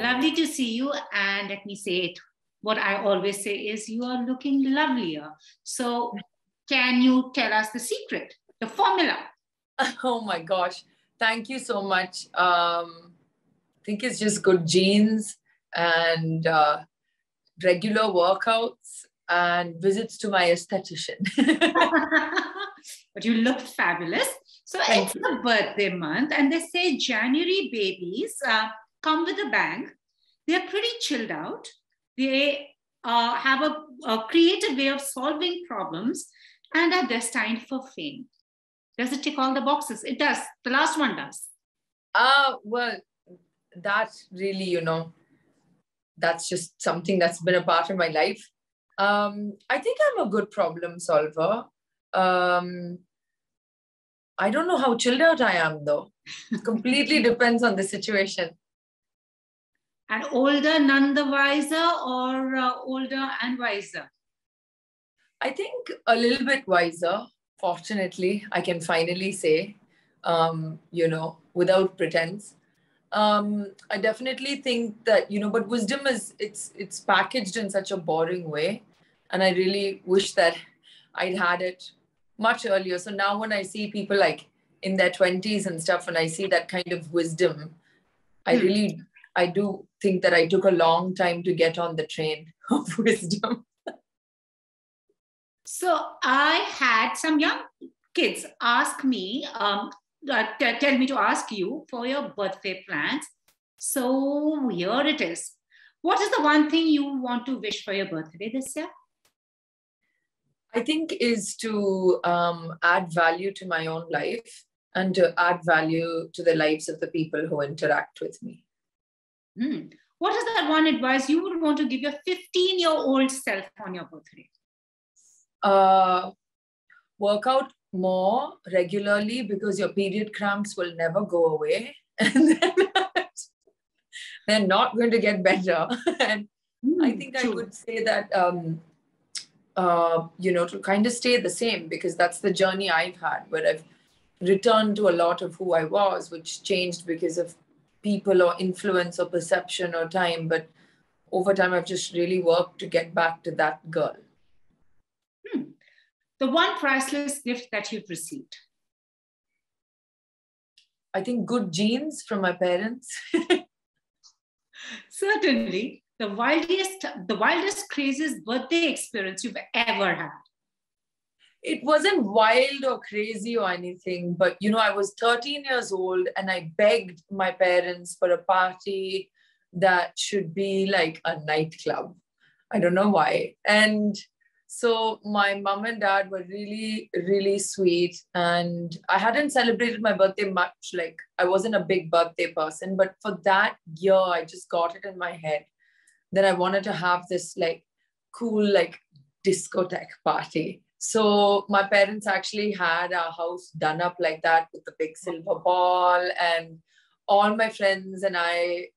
Lovely to see you. And let me say it. What I always say is you are looking lovelier. So can you tell us the secret, the formula? Oh my gosh. Thank you so much. I think it's just good genes and regular workouts and visits to my esthetician. But you look fabulous. So it's a birthday month, and they say January babies come with a bang. They're pretty chilled out. They have a creative way of solving problems and are destined for fame. Does it tick all the boxes? It does. The last one does. Well, that's really, that's just something that's been a part of my life. I think I'm a good problem solver. I don't know how chilled out I am, though. It completely depends on the situation. And older, none the wiser, or older and wiser? I think a little bit wiser, fortunately, I can finally say, without pretense. I definitely think that, but wisdom it's packaged in such a boring way. And I really wish that I'd had it much earlier. So now when I see people like in their 20s and stuff, and I see that kind of wisdom, I do think that I took a long time to get on the train of wisdom. So I had some young kids ask me, tell me to ask you for your birthday plans. So here it is. What is the one thing you want to wish for your birthday this year? I think is to add value to my own life and to add value to the lives of the people who interact with me. What is that one advice you would want to give your 15-year-old self on your birthday? Work out more regularly because your period cramps will never go away. And then they're not going to get better. And I think I would say that, to kind of stay the same, because that's the journey I've had, where I've returned to a lot of who I was, which changed because of people or influence or perception or time. But over time, I've just really worked to get back to that girl. The one priceless gift that you've received? I think good genes from my parents. Certainly. The wildest, craziest birthday experience you've ever had? It wasn't wild or crazy or anything, but, I was 13 years old and I begged my parents for a party that should be like a nightclub. I don't know why. And so my mom and dad were really, really sweet. And I hadn't celebrated my birthday much. Like, I wasn't a big birthday person, but for that year, I just got it in my head that I wanted to have this like cool, like discotheque party. So my parents actually had our house done up like that with the big silver ball, and all my friends and I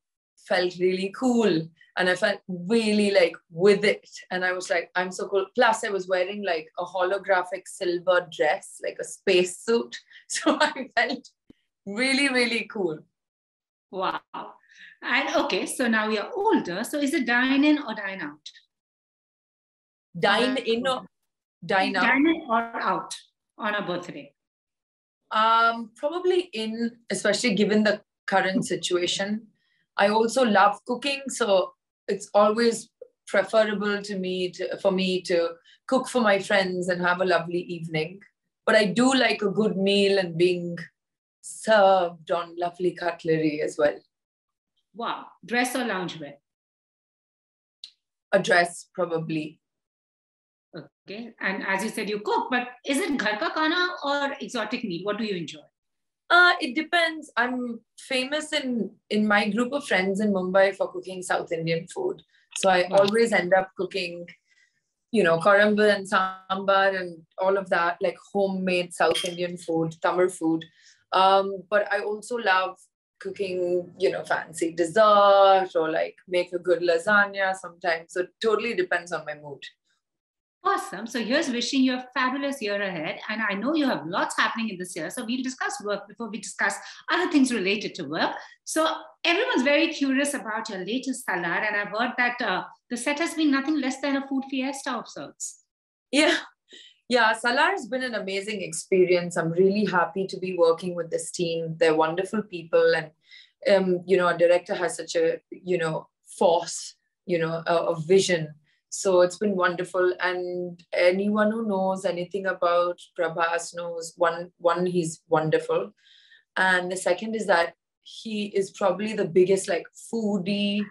felt really cool. And I felt really like with it. And I was like, I'm so cool. Plus I was wearing like a holographic silver dress, like a space suit. So I felt really, really cool. Wow. And okay, so now you're older. So is it dine in or dine out? Dine in or dine out? Dine in or out on a birthday? Probably in, especially given the current situation. I also love cooking, so it's always preferable for me to cook for my friends and have a lovely evening. But I do like a good meal and being served on lovely cutlery as well. Wow. Dress or loungewear? A dress, probably. Okay. And as you said, you cook, but is it ghar ka khana or exotic meal? What do you enjoy? It depends. I'm famous in my group of friends in Mumbai for cooking South Indian food. So I always end up cooking, korambu and sambar and all of that, like homemade South Indian food, Tamil food. But I also love cooking, fancy dessert or like make a good lasagna sometimes. So it totally depends on my mood. Awesome. So here's wishing you a fabulous year ahead. And I know you have lots happening in this year. So we'll discuss work before we discuss other things related to work. So everyone's very curious about your latest Salar. And I've heard that the set has been nothing less than a food fiesta of sorts. Yeah. Yeah, Salar has been an amazing experience. I'm really happy to be working with this team. They're wonderful people. And, our director has such a, force, a vision. So it's been wonderful. And anyone who knows anything about Prabhas knows one, he's wonderful. And the second is that he is probably the biggest foodie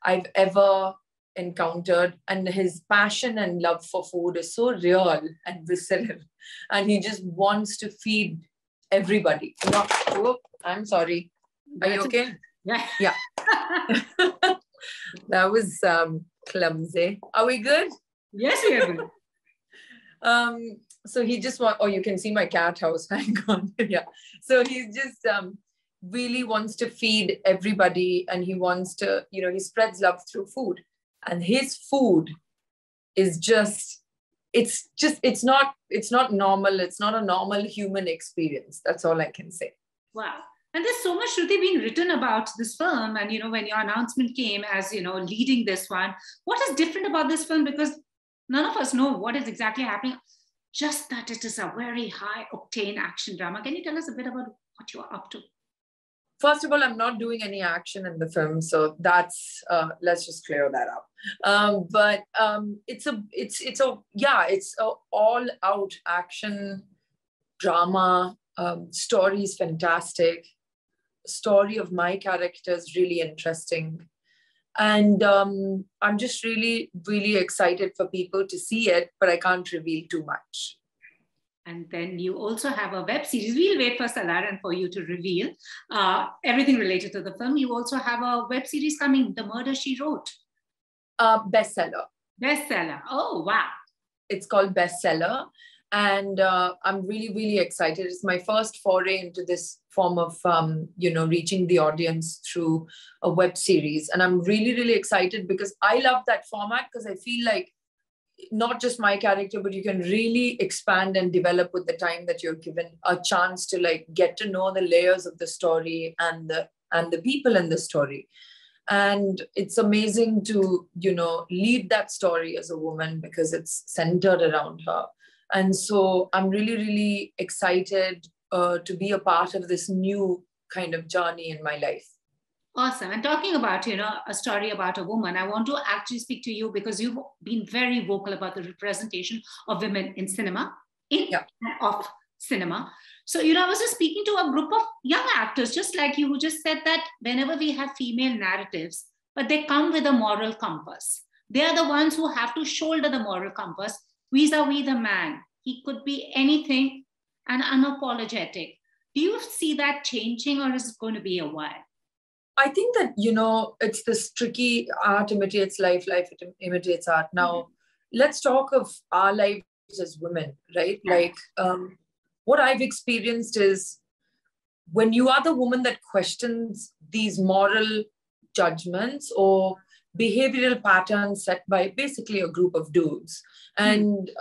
I've ever encountered, and his passion and love for food is so real and visceral, and he just wants to feed everybody. I'm sorry. Are you okay? Yeah. That was clumsy. Are we good? Yes, we are good. So he just you can see my cat house. Hang on. Yeah. So he just really wants to feed everybody, and he wants to, he spreads love through food. And his food is it's not normal. It's not a normal human experience. That's all I can say. Wow. And there's so much, Shruti, being written about this film. And, when your announcement came as, leading this one, what is different about this film? Because none of us know what is exactly happening. Just that it is a very high octane action drama. Can you tell us a bit about what you are up to? First of all, I'm not doing any action in the film, so that's let's just clear that up. But it's a all out action drama. Story is fantastic. Story of my character is really interesting, and I'm just really, really excited for people to see it. But I can't reveal too much. And then you also have a web series. We'll wait for Salar and for you to reveal everything related to the film. You also have a web series coming, The Murder, She Wrote. Bestseller. Bestseller. Oh, wow. It's called Bestseller. And I'm really, really excited. It's my first foray into this form of, reaching the audience through a web series. And I'm really, really excited because I love that format, because I feel like not just my character, but you can really expand and develop with the time that you're given a chance to get to know the layers of the story and the people in the story. And it's amazing to, lead that story as a woman because it's centered around her. And so I'm really, really excited to be a part of this new kind of journey in my life. Awesome. And talking about, a story about a woman, I want to actually speak to you because you've been very vocal about the representation of women in cinema, and of cinema. So, I was just speaking to a group of young actors, just like you, who just said that whenever we have female narratives, but they come with a moral compass. They are the ones who have to shoulder the moral compass vis-a-vis the man. He could be anything and unapologetic. Do you see that changing, or is it going to be a while? I think that, it's this tricky art imitates life, life imitates art. Now, let's talk of our lives as women, right? What I've experienced is when you are the woman that questions these moral judgments or behavioral patterns set by basically a group of dudes. And,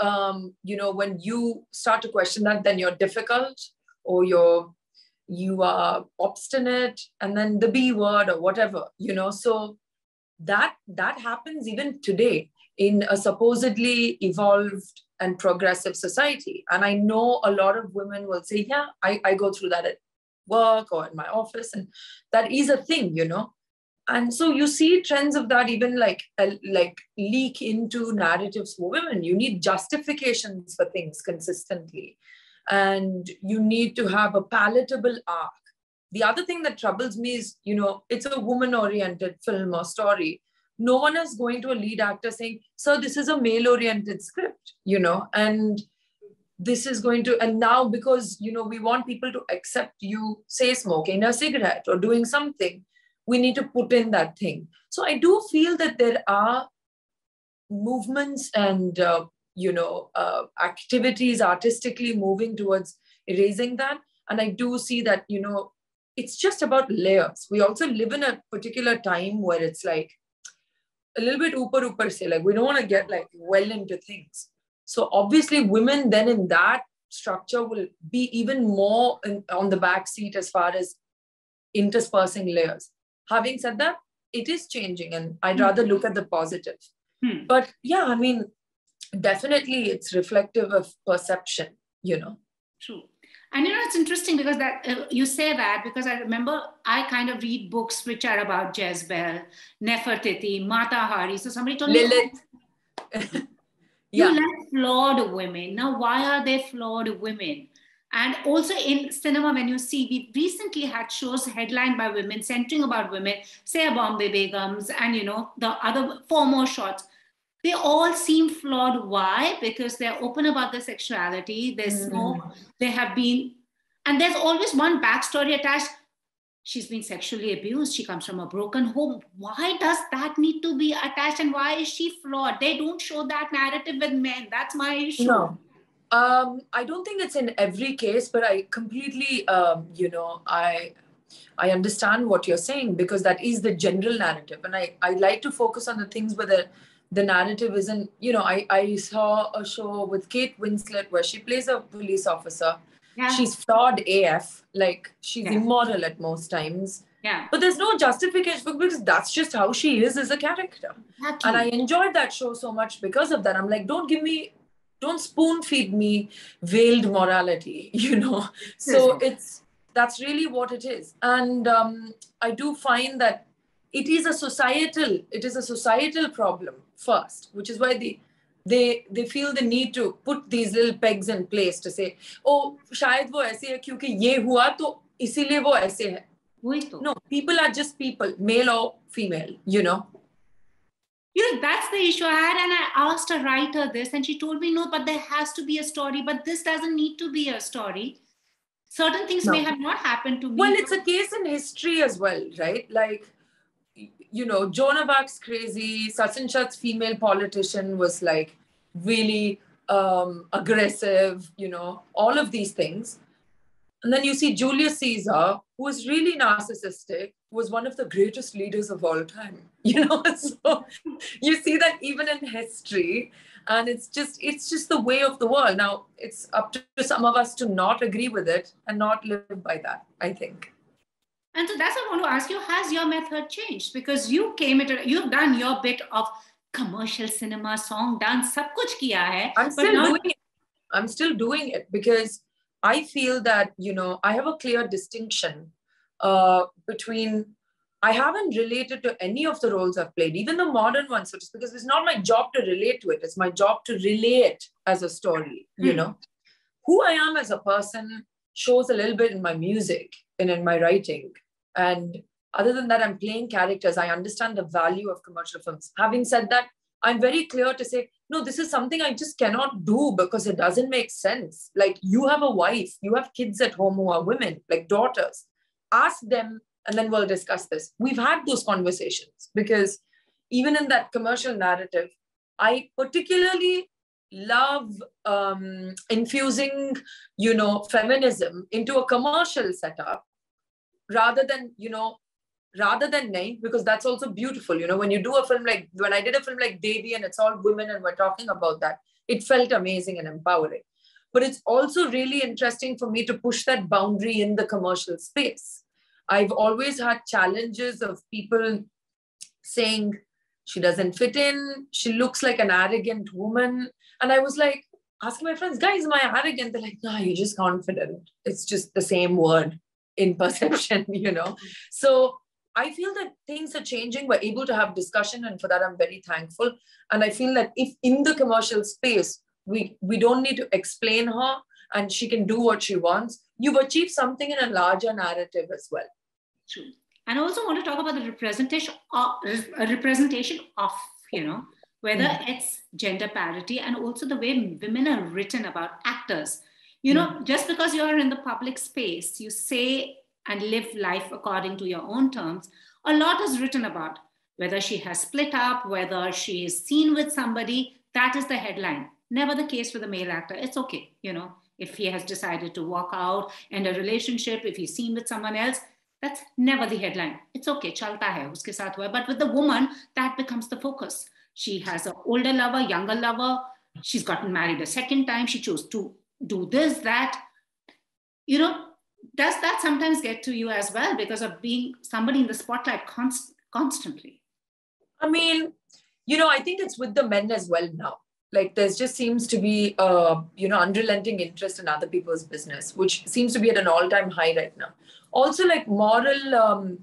when you start to question that, then you're difficult, or you are obstinate, and then the B word or whatever, so that happens even today in a supposedly evolved and progressive society. And I know a lot of women will say, yeah, I go through that at work or in my office, and that is a thing, And so you see trends of that even leak into narratives for women. You need justifications for things consistently. And you need to have a palatable arc. The other thing that troubles me is, it's a woman-oriented film or story. No one is going to a lead actor saying, "Sir, this is a male-oriented script," and this is going to, and now because, we want people to accept you, say, smoking a cigarette or doing something, we need to put in that thing. So I do feel that there are movements and, activities artistically moving towards erasing that. And I do see that, it's just about layers. We also live in a particular time where it's a little bit upar se, we don't want to get well into things. So obviously women then in that structure will be even more on the back seat as far as interspersing layers. Having said that, it is changing, and I'd rather look at the positive. But yeah, I mean, definitely it's reflective of perception, you know. True. And it's interesting because that you say that, because I remember I kind of read books which are about Jezebel, Nefertiti, Mata Hari. So somebody told Lilith. me, you like flawed women. Now, why are they flawed women? And also in cinema, when you see, we recently had shows headlined by women, centering about women, say Bombay Begums, and the other 4 more shots. They all seem flawed. Why? Because they're open about their sexuality. They have been, and there's always one backstory attached. She's been sexually abused. She comes from a broken home. Why does that need to be attached? And why is she flawed? They don't show that narrative with men. That's my issue. No. I don't think it's in every case, but I completely, I understand what you're saying, because that is the general narrative. And I like to focus on the things where the narrative isn't, I saw a show with Kate Winslet where she plays a police officer. Yeah. She's flawed AF, like she's immoral at most times. Yeah. But there's no justification, because that's just how she is as a character. Exactly. And I enjoyed that show so much because of that. I'm like, don't spoon feed me veiled morality, So that's really what it is. And I do find that it is a societal problem first, which is why they feel the need to put these little pegs in place to say, oh, shayad wo aise hai kyunki ye hua to isiliye wo aise hai. No, people are just people, male or female, That's the issue I had, and I asked a writer this, and she told me, no, but there has to be a story, but this doesn't need to be a story. Certain things may have not happened to me. Well, it's a case in history as well, right? Like, Joan of Arc's crazy, Sachin female politician was like really aggressive, all of these things. And then you see Julius Caesar, who was really narcissistic, was one of the greatest leaders of all time, So you see that even in history, and it's just the way of the world. Now, it's up to some of us to not agree with it and not live by that, I think. And so that's what I want to ask you, has your method changed? Because you've done your bit of commercial cinema, song, dance, sab kuch kiya hai. I'm still doing it because I feel that, I have a clear distinction between, I haven't related to any of the roles I've played, even the modern ones, because it's not my job to relate to it. It's my job to relay it as a story, Who I am as a person shows a little bit in my music and in my writing. And other than that, I'm playing characters. I understand the value of commercial films. Having said that, I'm very clear to say, no, this is something I just cannot do because it doesn't make sense. Like, you have a wife, you have kids at home who are women, like daughters. Ask them, and then we'll discuss this. We've had those conversations because even in that commercial narrative, I particularly love infusing, feminism into a commercial setup rather than nahi, because that's also beautiful. When you do a film when I did a film like Devi and it's all women and we're talking about that, it felt amazing and empowering. But it's also really interesting for me to push that boundary in the commercial space. I've always had challenges of people saying, she doesn't fit in, she looks like an arrogant woman. And I was like, asking my friends, guys, am I arrogant? They're like, no, you're just confident. It's just the same word in perception, So I feel that things are changing. We're able to have discussion, and for that, I'm very thankful. And I feel that if in the commercial space, we don't need to explain her and she can do what she wants, you've achieved something in a larger narrative as well. True. And I also want to talk about the representation of whether it's gender parity and also the way women are written about, actors. Just because you're in the public space, you say and live life according to your own terms, a lot is written about. Whether she has split up, whether she is seen with somebody, that is the headline. Never the case with a male actor. It's okay, if he has decided to walk out, end a relationship, if he's seen with someone else, that's never the headline. It's okay, chalta hai, uske saath hua. But with the woman, that becomes the focus. She has an older lover, younger lover, She's gotten married a second time. She chose to do this, that. You know, does that sometimes get to you as well because of being somebody in the spotlight constantly? I mean, I think it's with the men as well now. Like there's just seems to be, unrelenting interest in other people's business, which seems to be at an all-time high right now. Also, like moral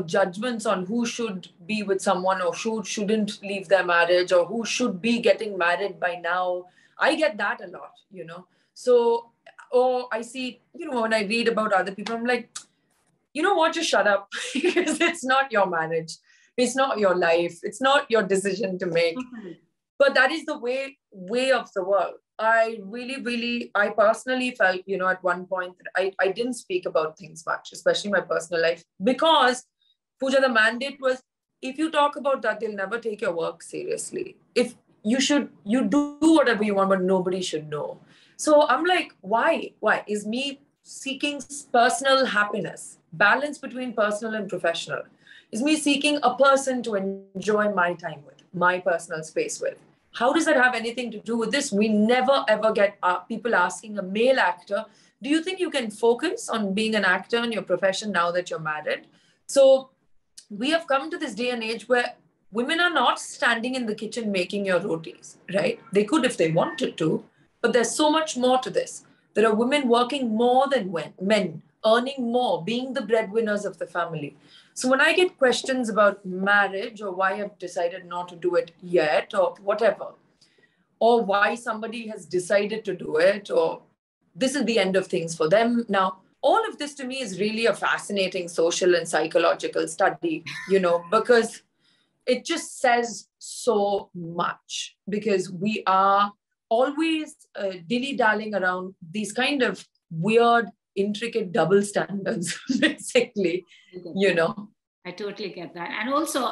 judgments on who should be with someone or shouldn't leave their marriage or who should be getting married by now. I get that a lot, So, or I see, when I read about other people, I'm like, you know what, just shut up because it's not your marriage. It's not your life. It's not your decision to make. But that is the way of the world. I personally felt, at one point that I didn't speak about things much, especially my personal life, because Pooja, the mandate was, if you talk about that, they'll never take your work seriously. If you do whatever you want, but nobody should know. So I'm like, why? Is me seeking personal happiness, balance between personal and professional? Is me seeking a person to enjoy my time with, my personal space with? How does that have anything to do with this? We never ever get people asking a male actor, do you think you can focus on being an actor in your profession now that you're married? So we have come to this day and age where women are not standing in the kitchen making your rotis, right? They could if they wanted to, but there's so much more to this. There are women working more than men, earning more, being the breadwinners of the family. So when I get questions about marriage or why I've decided not to do it yet or whatever, or why somebody has decided to do it, or this is the end of things for them now, all of this to me is really a fascinating social and psychological study, because it just says so much, because we are always dilly-dallying around these kind of weird, intricate double standards, basically, I totally get that. And also,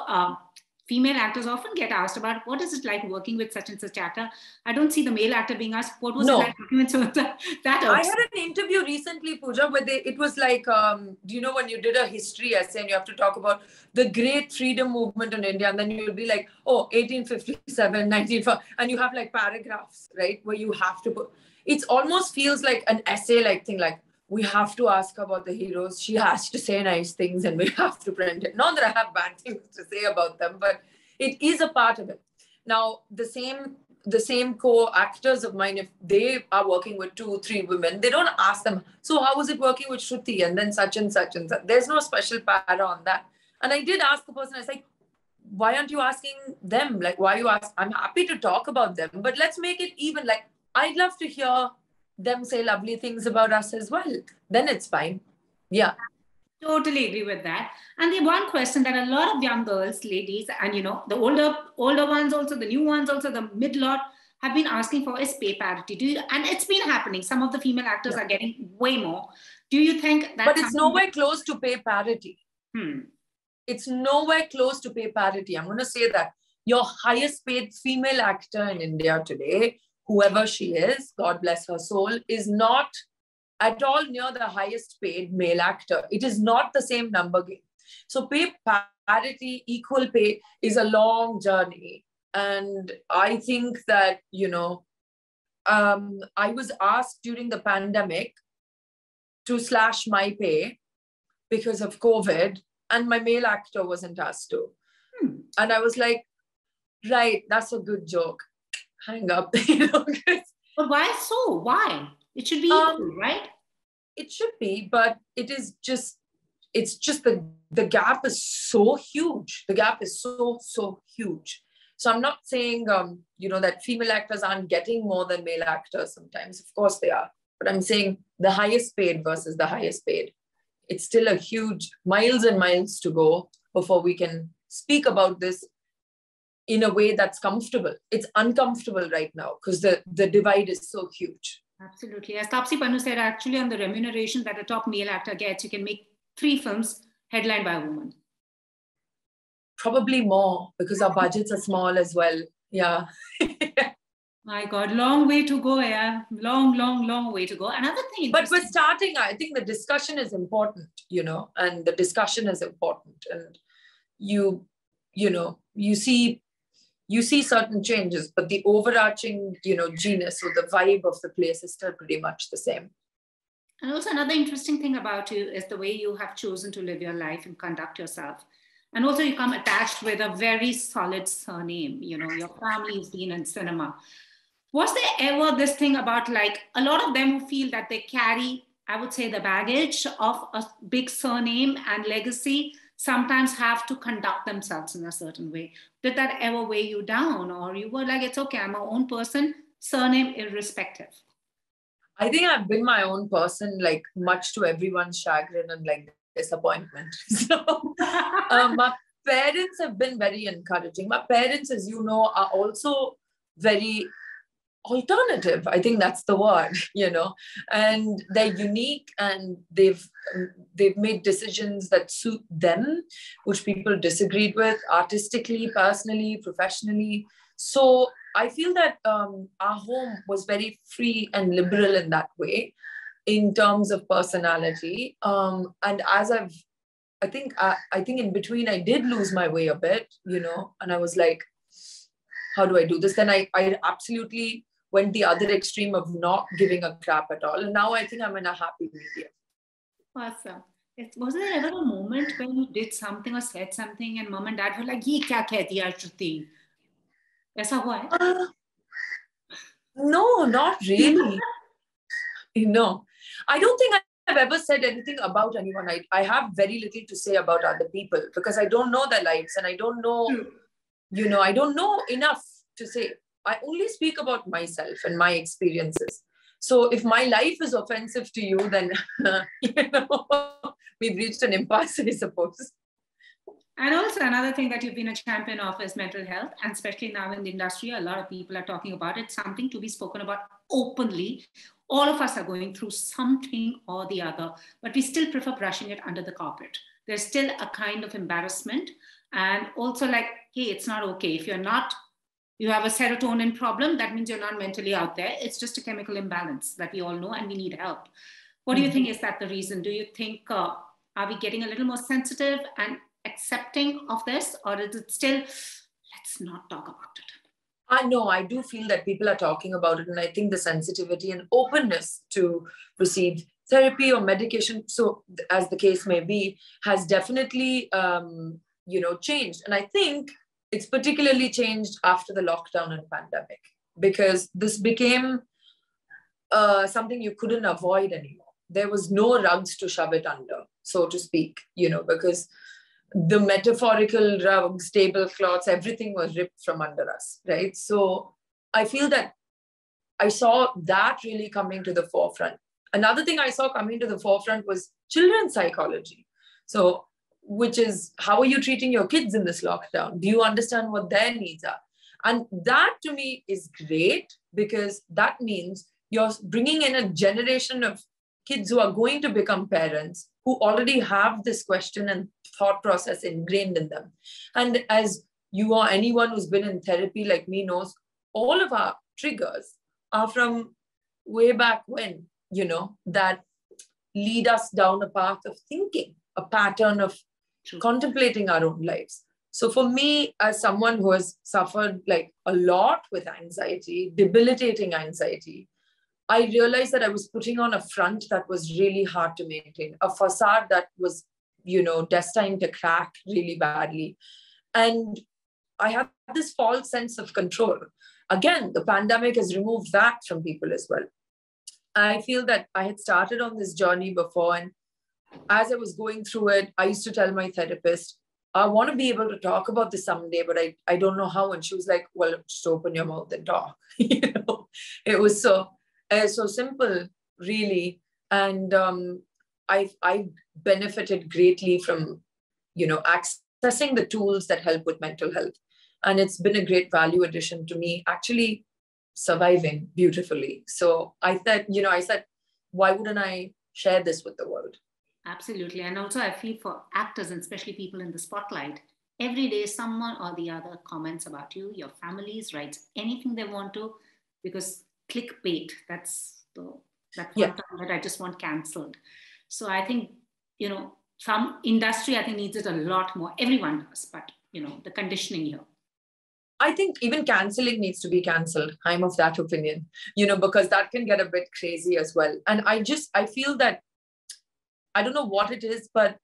female actors often get asked about what is it like working with such and such actor. I don't see the male actor being asked, what was it like working with so that I had an interview recently, Pooja, where it was like, do you know when you did a history essay and you have to talk about the great freedom movement in India, and then you'll be like, 1857, 19, and you have like paragraphs, right, where you have to put, it almost feels like an essay-like thing, like, we have to ask about the heroes. She has to say nice things and we have to print it. Not that I have bad things to say about them, but it is a part of it. Now, the same co-actors of mine, if they are working with 2-3 women, they don't ask them, so how was it working with Shruti and then such and such and such? There's no special para on that. And I did ask the person, I was like, why aren't you asking them? Like, why you ask? I'm happy to talk about them, but let's make it even. Like, I'd love to hear them say lovely things about us as well. Then it's fine. Yeah. Totally agree with that. And the one question that a lot of young girls, ladies, and the older ones also, the new ones also, the mid-lot have been asking for is pay parity. And it's been happening. Some of the female actors are getting way more. Do you think that? But it's nowhere close to pay parity. It's nowhere close to pay parity. I'm going to say that your highest paid female actor in India today, whoever she is, God bless her soul, is not at all near the highest paid male actor. It is not the same number game. So pay parity, equal pay is a long journey. And I think that, I was asked during the pandemic to slash my pay because of COVID, and my male actor wasn't asked to. And I was like, right, that's a good joke. Hang up. But why so? Why? It should be equal, right? It should be, but it's just the gap is so huge. The gap is so huge. So I'm not saying, that female actors aren't getting more than male actors sometimes. Of course they are. But I'm saying the highest paid versus the highest paid. It's still a huge miles and miles to go before we can speak about this in a way that's comfortable. It's uncomfortable right now because the divide is so huge. Absolutely. As Taapsee Pannu said, actually on the remuneration that a top male actor gets, you can make 3 films headlined by a woman. Probably more because our budgets are small as well. Yeah. My God, long way to go, yeah. Long way to go. Another thing. But we're starting, I think the discussion is important, and the discussion is important. And you see you see certain changes, but the overarching, genus or the vibe of the place is still pretty much the same. And also another interesting thing about you is the way you have chosen to live your life and conduct yourself. And also you come attached with a very solid surname. Your family has been in cinema. Was there ever this thing about like a lot of them who feel that they carry, I would say, the baggage of a big surname and legacy, sometimes have to conduct themselves in a certain way? Did that ever weigh you down, or you were like, it's okay, I'm my own person, surname irrespective? I think I've been my own person, like much to everyone's chagrin and like disappointment. So my parents have been very encouraging. My parents, as you know, are also very alternative. I think that's the word, and they're unique, and they've made decisions that suit them, which people disagreed with artistically, personally, professionally. So I feel that our home was very free and liberal in that way, in terms of personality. And as I think in between I did lose my way a bit, and I was like, how do I do this? Then I absolutely went the other extreme of not giving a crap at all. And now I think I'm in a happy medium. Awesome. Was there ever a moment when you did something or said something and mom and dad were like, ye kya keh diya Shruti? Aisa hua hai? No, not really. I don't think I've ever said anything about anyone. I have very little to say about other people because I don't know their lives, and I don't know, I don't know enough to say. I only speak about myself and my experiences. So if my life is offensive to you, then, we've reached an impasse, I suppose. And also another thing that you've been a champion of is mental health. And especially now in the industry, a lot of people are talking about it, something to be spoken about openly. All of us are going through something or the other, but we still prefer brushing it under the carpet. There's still a kind of embarrassment. And also like, hey, it's not okay. If you have a serotonin problem, that means you're not mentally out there. It's just a chemical imbalance that we all know, and we need help. What do you think? Is that the reason? Do you think, are we getting a little more sensitive and accepting of this, or is it still, let's not talk about it? I know, I do feel that people are talking about it, and I think the sensitivity and openness to receive therapy or medication, so as the case may be, has definitely, changed. And I think it's particularly changed after the lockdown and pandemic, because this became something you couldn't avoid anymore. There was no rugs to shove it under, so to speak, because the metaphorical rugs, tablecloths, everything was ripped from under us, right? So I feel that I saw that really coming to the forefront. Another thing I saw coming to the forefront was children's psychology. So, which is, how are you treating your kids in this lockdown? Do you understand what their needs are? And that to me is great, because that means you're bringing in a generation of kids who are going to become parents, who already have this question and thought process ingrained in them. And as you or anyone who's been in therapy like me knows, all of our triggers are from way back when, that lead us down a path of thinking, a pattern of contemplating our own lives. So for me, as someone who has suffered like a lot with anxiety, debilitating anxiety, I realized that I was putting on a front that was really hard to maintain, a facade that was, destined to crack really badly. And I had this false sense of control. Again, the pandemic has removed that from people as well. I feel that I had started on this journey before, and as I was going through it, I used to tell my therapist, I want to be able to talk about this someday, but I don't know how. And she was like, well, just open your mouth and talk. It was so simple, really. And I benefited greatly from, accessing the tools that help with mental health. And it's been a great value addition to me, actually surviving beautifully. So I said, why wouldn't I share this with the world? Absolutely. And also I feel for actors, and especially people in the spotlight, every day someone or the other comments about you, your families, writes anything they want to, because clickbait, that's one term that I just want cancelled. So I think, some industry I think needs it a lot more. Everyone does, but the conditioning here. I think even canceling needs to be cancelled. I'm of that opinion, you know, because that can get a bit crazy as well. And I feel that, I don't know what it is, but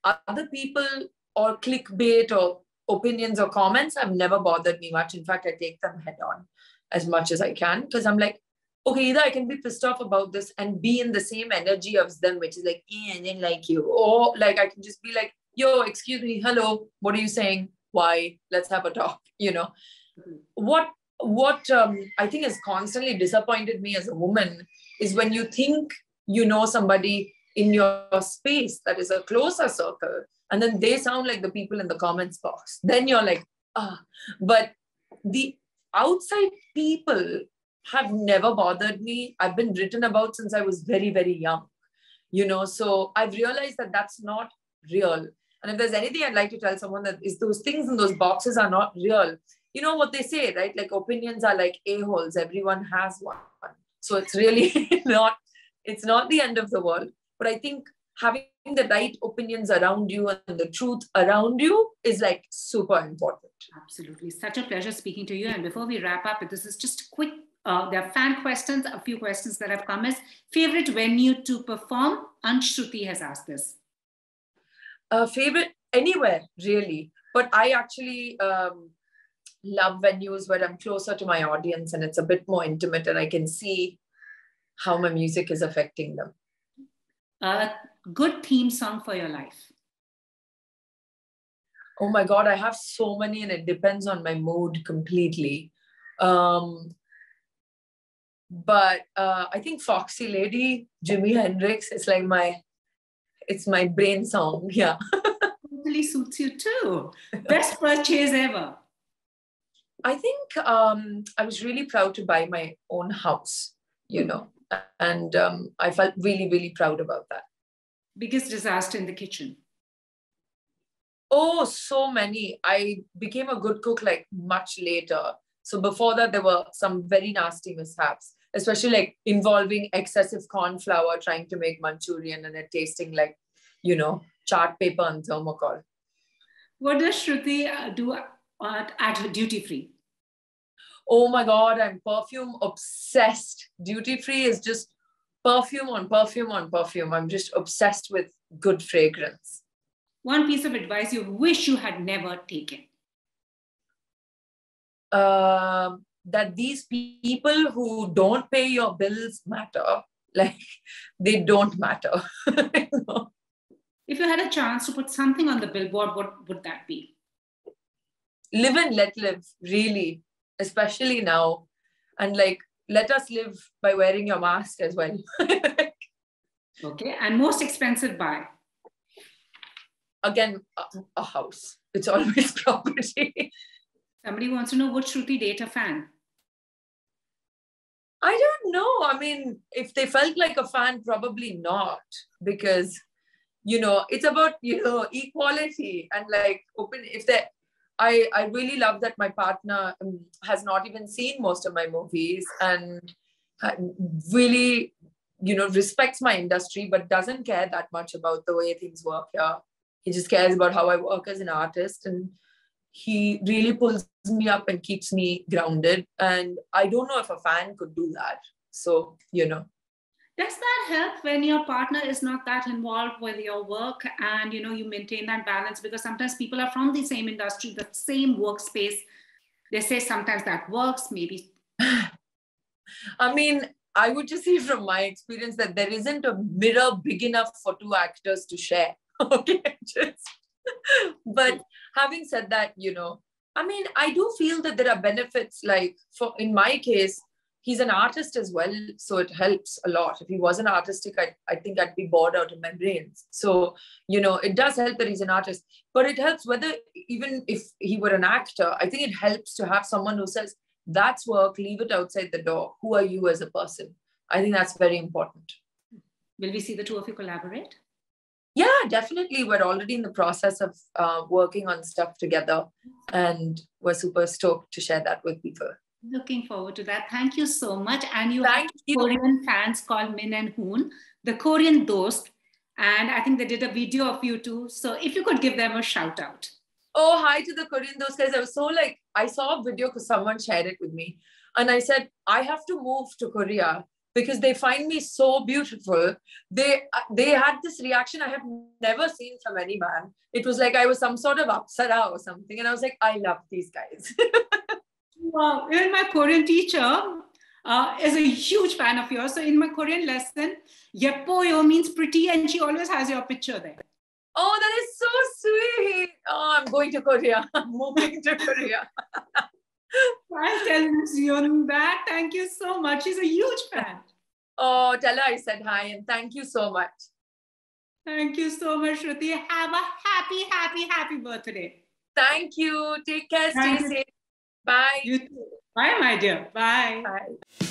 other people or clickbait or opinions or comments have never bothered me much. In fact, I take them head on as much as I can, because I'm like, okay, either I can be pissed off about this and be in the same energy of them, which is like, I didn't like you. Or like, I can just be like, yo, excuse me, hello, what are you saying? Why? Let's have a talk, you know. What I think has constantly disappointed me as a woman is when you think you know somebody in your space that is a closer circle, and then they sound like the people in the comments box. Then you're like, ah. But the outside people have never bothered me. I've been written about since I was very, very young, you know. So I've realized that that's not real. And if there's anything I'd like to tell someone, that is those things in those boxes are not real. You know what they say, right? Like opinions are like a-holes. Everyone has one. So it's really it's not the end of the world. But I think having the right opinions around you and the truth around you is like super important. Absolutely. Such a pleasure speaking to you. And before we wrap up, this is just quick. There are fan questions, a few questions that have come as favorite venue to perform. Anshruti has asked this. Favorite anywhere, really. But I actually love venues where I'm closer to my audience and it's a bit more intimate and I can see how my music is affecting them. A good theme song for your life? Oh my God, I have so many and it depends on my mood completely. But I think Foxy Lady, Jimi Hendrix, is like it's my brain song. Yeah. Totally suits you too. Best purchase ever? I think I was really proud to buy my own house, you know, and I felt really, really proud about that. Biggest disaster in the kitchen? Oh, so many. I became a good cook like much later. So before that, there were some very nasty mishaps, especially like involving excessive corn flour, trying to make Manchurian and it tasting like, you know, chart paper and thermocol. What does Shruti do at duty free? Oh my God, I'm perfume obsessed. Duty free is just perfume on perfume on perfume. I'm just obsessed with good fragrance. One piece of advice you wish you had never taken? That these people who don't pay your bills matter. Like, they don't matter. You know? If you had a chance to put something on the billboard, what would that be? Live and let live, really. Especially now. And like, let us live by wearing your mask as well. Okay. And most expensive buy? Again, a house. It's always property. Somebody wants to know, would Shruti date a fan? I don't know. I mean, if they felt like a fan, probably not. Because, you know, it's about, you know, equality and like open. If they, I really love that my partner has not even seen most of my movies and really, you know, respects my industry, but doesn't care that much about the way things work here. He just cares about how I work as an artist, and he really pulls me up and keeps me grounded. And I don't know if a fan could do that. So, you know. Does that help when your partner is not that involved with your work and, you know, you maintain that balance? Because sometimes people are from the same industry, the same workspace. They say sometimes that works, maybe. I mean, I would just say from my experience that there isn't a mirror big enough for two actors to share. Okay, but having said that, you know, I mean, I do feel that there are benefits. Like in my case, he's an artist as well, so it helps a lot. If he wasn't artistic, I think I'd be bored out of my brains. So, you know, it does help that he's an artist, but it helps whether even if he were an actor. I think it helps to have someone who says, that's work, leave it outside the door. Who are you as a person? I think that's very important. Will we see the two of you collaborate? Yeah, definitely. We're already in the process of working on stuff together, and we're super stoked to share that with people. Looking forward to that. Thank you so much. And you have Korean fans called Min and Hoon, the Korean Dost. And I think they did a video of you too. So if you could give them a shout out. Oh, hi to the Korean, those guys. I was so like, I saw a video because someone shared it with me. And I said, I have to move to Korea because they find me so beautiful. They had this reaction I have never seen from any man. It was like I was some sort of apsara or something. And I was like, I love these guys. Wow. Even my Korean teacher is a huge fan of yours. So in my Korean lesson, Yeppoyo means pretty, and she always has your picture there. Oh, that is so sweet. Oh, I'm going to Korea. I'm moving to Korea. I'll tell Miss Yun that. Thank you so much. She's a huge fan. Oh, tell her I said hi and thank you so much. Thank you so much, Shruti. Have a happy, happy, happy birthday. Thank you. Take care. Stay safe. Bye. You too. Bye, my dear. Bye. Bye.